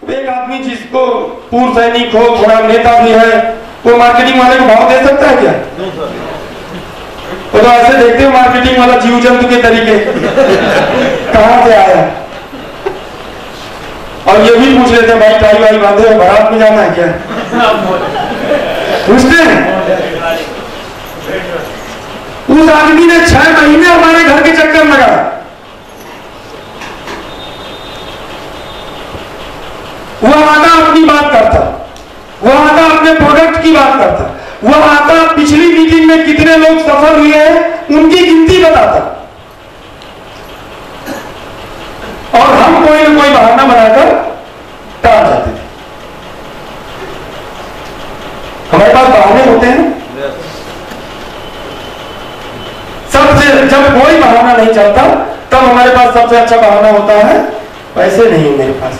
एक आदमी जिसको पूर्व सैनिक हो, थोड़ा नेता भी है, वो मार्केटिंग वाले को भाव दे सकता है क्या? वो तो ऐसे देखते हो मार्केटिंग वाला जीव जंतु के तरीके कहां से आया। और ये भी पूछ लेते हैं भाई टाई वाई बांधे हो, बारात में जाना है क्या? पूछते हैं। उस आदमी ने 6 महीने हमारे घर के चक्कर लगाया। वह आता अपनी बात करता, वह आता अपने प्रोडक्ट की बात करता, वह आता पिछली मीटिंग में कितने लोग सफल हुए हैं उनकी गिनती बताता, और हम कोई ना कोई बहाना बनाकर टाल जाते थे। हमारे पास बहाने होते हैं सबसे, जब कोई बहाना नहीं चलता तब हमारे पास सबसे अच्छा बहाना होता है पैसे नहीं मेरे पास,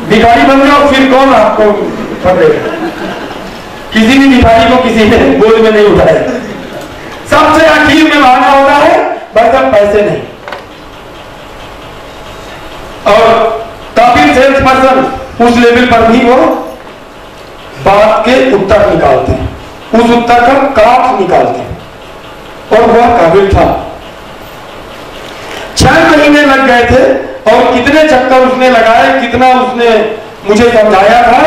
भिखारी बन जाओ फिर कौन आपको पकड़ेगा। किसी भी भिखारी को किसी ने गोद में नहीं उठाया। सबसे आखिर में बहाना होता है बस अब पैसे नहीं। और काफी सेल्स पर्सन उस लेवल पर भी वो बात के उत्तर निकालते हैं, उस उत्तर का काट निकालते हैं, और वह काबिल था। 6 महीने लग गए थे और कितने चक्कर उसने लगाए, कितना उसने मुझे समझाया था,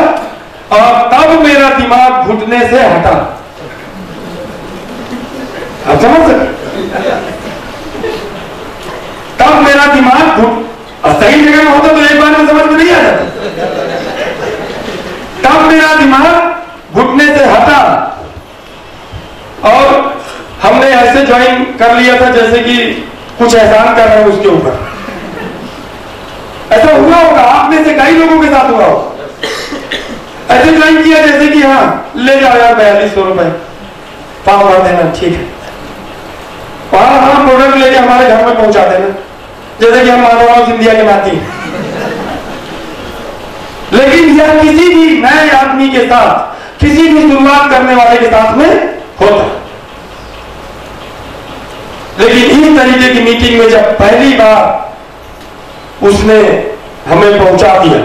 और तब मेरा दिमाग घुटने से हटा। आप समझ सकते? तब मेरा दिमाग सही जगह में होता तो एक बार में समझ में नहीं आ जाता। तब मेरा दिमाग घुटने से हटा और हमने ऐसे ज्वाइन कर लिया था जैसे कि कुछ एहसान कर रहे हैं उसके ऊपर। ऐसा हुआ होगा, आप में से कई लोगों के साथ हुआ होगा। ऐसे ज्वाइन किया जैसे कि हाँ ले जाओ यार 4200 रुपए फॉर्म भर देना, ठीक है, वहां हाँ प्रोडक्ट लेके हमारे घर में पहुंचा देना, जैसे कि हम मानव इंडिया के नाती। लेकिन यह किसी भी नए आदमी के साथ, किसी भी शुरुआत करने वाले के साथ में होता। लेकिन इस तरीके की मीटिंग में जब पहली बार उसने हमें पहुंचा दिया,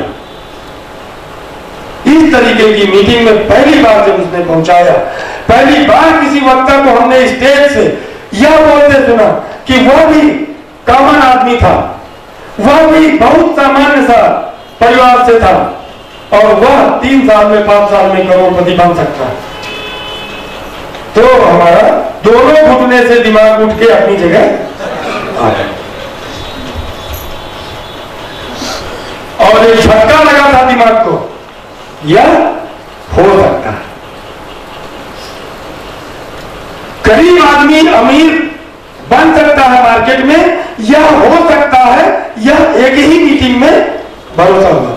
इस तरीके की मीटिंग में पहली बार जब उसने पहुंचाया, पहली बार किसी वक्ता को हमने स्टेज से यह बोलते सुना कि वह भी कॉमन आदमी था, वह भी बहुत सामान्य सा परिवार से था, और वह 3 साल में 5 साल में करोड़पति बन सकता है, तो हमारा दोनों घुटने से दिमाग उठ के अपनी जगह आया। और एक झटका लगा था दिमाग को, यह हो सकता है। गरीब आदमी अमीर बन सकता है मार्केट में, यह हो सकता है, यह एक ही मीटिंग में भरोसा हुआ।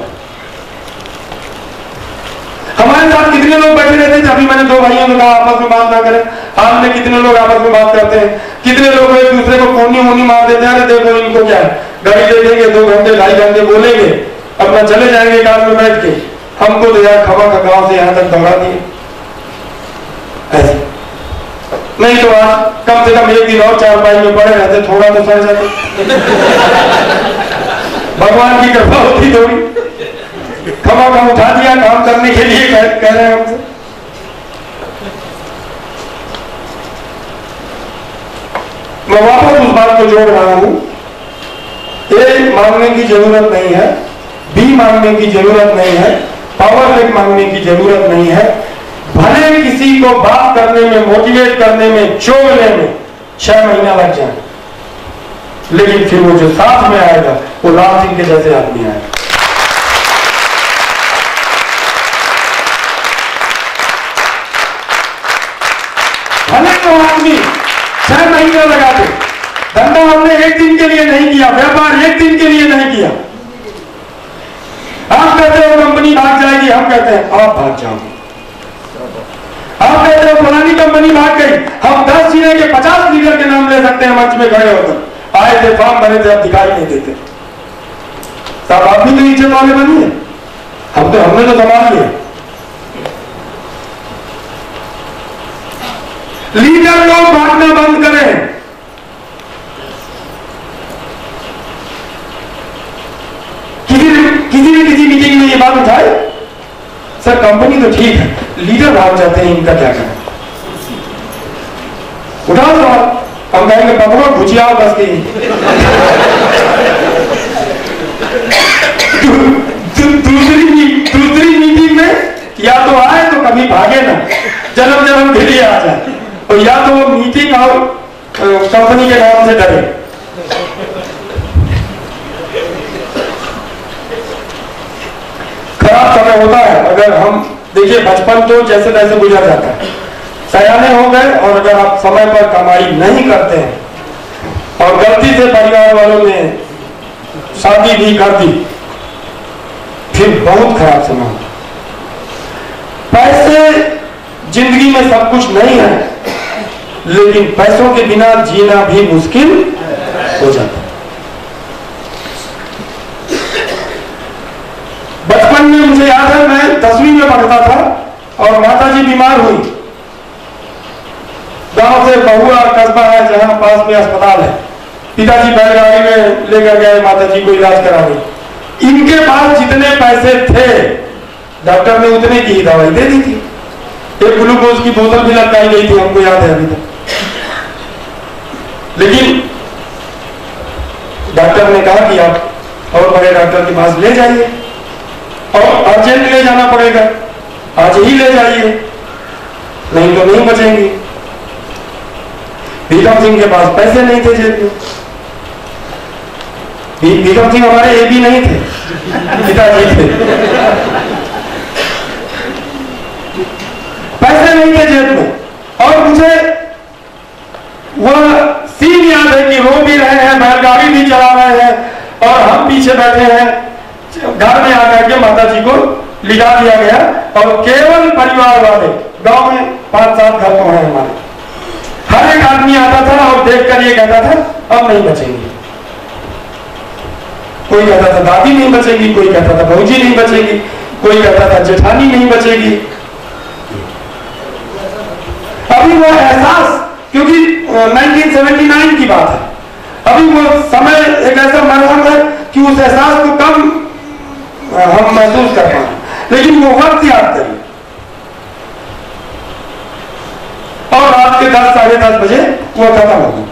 हमारे साथ कितने लोग बैठे रहते थे, अभी मैंने 2 भाइयों ने कहा आपस में बात ना करें, हमने कितने लोग आपस में बात करते हैं, कितने लोग एक दूसरे को कोनी मार देते हैं, अरे देखो इनको क्या है, गाड़ी देखेंगे 2 घंटे 2.5 घंटे बोलेंगे, अपना चले जाएंगे कार में बैठ के, हमको तो यार खबर का गांव से यहां तक दौड़ा दिए। ऐसे नहीं तो आज कम से कम 1 दिन और 4 में पड़े रहते, थोड़ा तो सह जाते। भगवान की कृपा होती थोड़ी, खबर का उठा दिया, काम करने के लिए कह रहे हैं हमसे। मैं वापस उस बात को जोड़ रहा हूं, ए मांगने की जरूरत नहीं है, बी मांगने की जरूरत नहीं है, पावर बैंक मांगने की जरूरत नहीं है। भले किसी को बात करने में, मोटिवेट करने में, जोड़ने में 6 महीना लग जाए, लेकिन फिर वो जो साथ में आएगा वो लाल सिंह के जैसे आदमी आएगा। भले वो आदमी 6 महीने लगा दे, धंधा हमने 1 दिन के लिए नहीं किया, व्यापार 1 दिन के लिए नहीं किया। आप कहते हो कंपनी भाग जाएगी, हम कहते हैं आप भाग जाओगे। आप कहते हो फलानी कंपनी भाग गई, हम 10 जिले के 50 लीडर के नाम ले सकते हैं, मंच में खड़े होकर आए थे, फॉर्म भरे थे, अब दिखाई नहीं देते। साहब आप भी तो इज्जत वाले बनिए, हमने तो संभाल लिया। लीडर लोग भागना बंद करें। किसी किसी भी किसी मीटिंग में ये बात उठाए, सर कंपनी तो ठीक है, लीडर भाग जाते हैं, इनका क्या करें? उठाओ सवाल, हम कहेंगे पकड़ो भुजिया बस की। दूसरी मीटिंग में या तो आए तो कभी भागे ना, जन्म जन्म के लिए आ जाए, और या तो वो मीटिंग और कंपनी के नाम से डरे। खराब समय होता है, अगर हम देखिए बचपन तो जैसे तैसे गुजर जाता है, सयाने हो गए और अगर आप समय पर कमाई नहीं करते हैं और गलती से परिवार वालों ने शादी भी कर दी, फिर बहुत खराब समय होता है। पैसे जिंदगी में सब कुछ नहीं है, लेकिन पैसों के बिना जीना भी मुश्किल हो जाता है। बचपन में मुझे याद है, मैं 10वीं में पढ़ता था और माताजी बीमार हुई। गांव से बहुआ कस्बा है जहां पास में अस्पताल है, पिताजी बैलगाड़ी में लेकर गए माताजी को इलाज कराने। इनके पास जितने पैसे थे, डॉक्टर ने उतने की ही दवाई दे दी थी। एक ग्लूकोज की बोतल भी लटकाई गई थी, हमको याद है अभी तक। लेकिन डॉक्टर ने कहा कि आप और बड़े डॉक्टर के पास ले जाइए, और अर्जेंट ले जाना पड़ेगा, आज ही ले जाइए, नहीं तो नहीं बचेंगी। भीखम सिंह के पास पैसे नहीं थे जेब में। भीखम सिंह हमारे ये भी नहीं थे, पिताजी थे। पैसे नहीं थे जेब में, और मुझे वह सीन याद है कि रो भी रहे हैं, बैलगाड़ी भी चला रहे हैं, और हम पीछे बैठे हैं। घर में आकर के माताजी को लिटा दिया गया, और केवल परिवार वाले, गांव में 5-7 घर तो हैं हमारे, हर एक आदमी आता था और देखकर ये कहता था अब नहीं बचेंगे। कोई कहता था दादी नहीं बचेगी, कोई कहता था भौजी नहीं बचेगी, कोई कहता था जेठानी नहीं बचेगी। अभी वो एहसास, क्योंकि 1979 की बात है, अभी वो समय एक ऐसा मरहम है कि उस एहसास को कम हम महसूस कर पाए, लेकिन वो वक्त याद करिए। और रात के 10-10:30 बजे वो खत्म हो गया।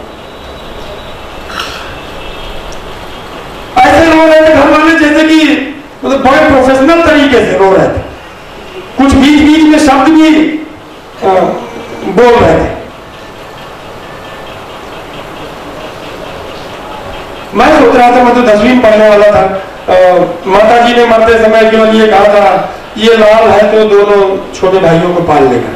ऐसे रो रहे थे घर वाले जैसे कि मतलब बड़े प्रोफेशनल तरीके से रो रहे थे, कुछ बीच बीच में शब्द भी बोल रहे थे। मैं सोच रहा था, मैं तो 10वीं में पढ़ने वाला था, माताजी ने मरते समय केवल ये कहा था ये लाल है तो दोनों छोटे भाइयों को पाल लेगा।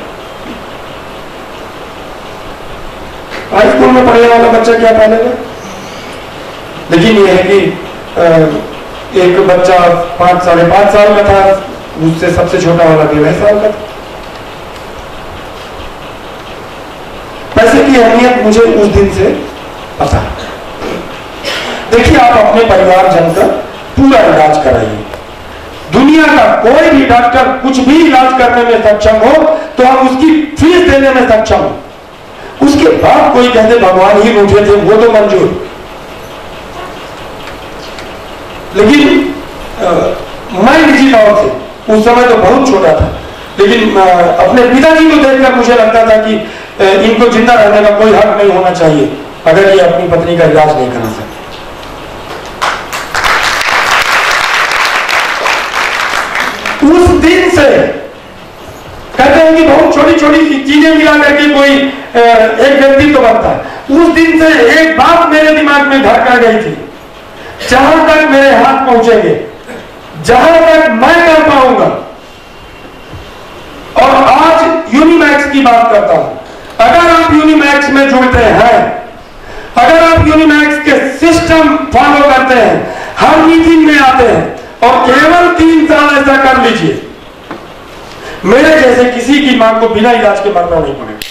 हाई स्कूल में पढ़ने वाला बच्चा क्या पालेगा? लेकिन ये है कि एक बच्चा 5-5.5 साल का था, उससे सबसे छोटा वाला 1.5 साल का था। पैसे की अहमियत मुझे उस दिन से पता है। देखिए, आप अपने परिवारजन का पूरा इलाज कराइए। दुनिया का कोई भी डॉक्टर कुछ भी इलाज करने में सक्षम हो तो हम उसकी फीस देने में सक्षम हो। उसके बाद कोई कहते भगवान ही रूठे थे, वो तो मंजूर। लेकिन मैं निजी तौर से उस समय तो बहुत छोटा था, लेकिन अपने पिताजी को देखकर मुझे लगता था कि इनको जिंदा रहने का कोई हक नहीं होना चाहिए अगर ये अपनी पत्नी का इलाज नहीं करा सकते। उस दिन से कहते हैं कि बहुत छोटी छोटी चीजें मिला करके कोई एक व्यक्ति तो बनता है। उस दिन से एक बात मेरे दिमाग में घर कर गई थी, जहां तक मेरे हाथ पहुंचेंगे, जहां तक मैं कर पाऊंगा। और आज यूनिमैक्स की बात करता हूं, अगर आप यूनिमैक्स में जुड़ते हैं, अगर आप यूनिमैक्स के सिस्टम फॉलो करते हैं, हर मीटिंग में आते हैं और केवल 3 साल ऐसा कर लीजिए, मेरे जैसे किसी की मां को बिना इलाज के मरना नहीं पड़ेगा।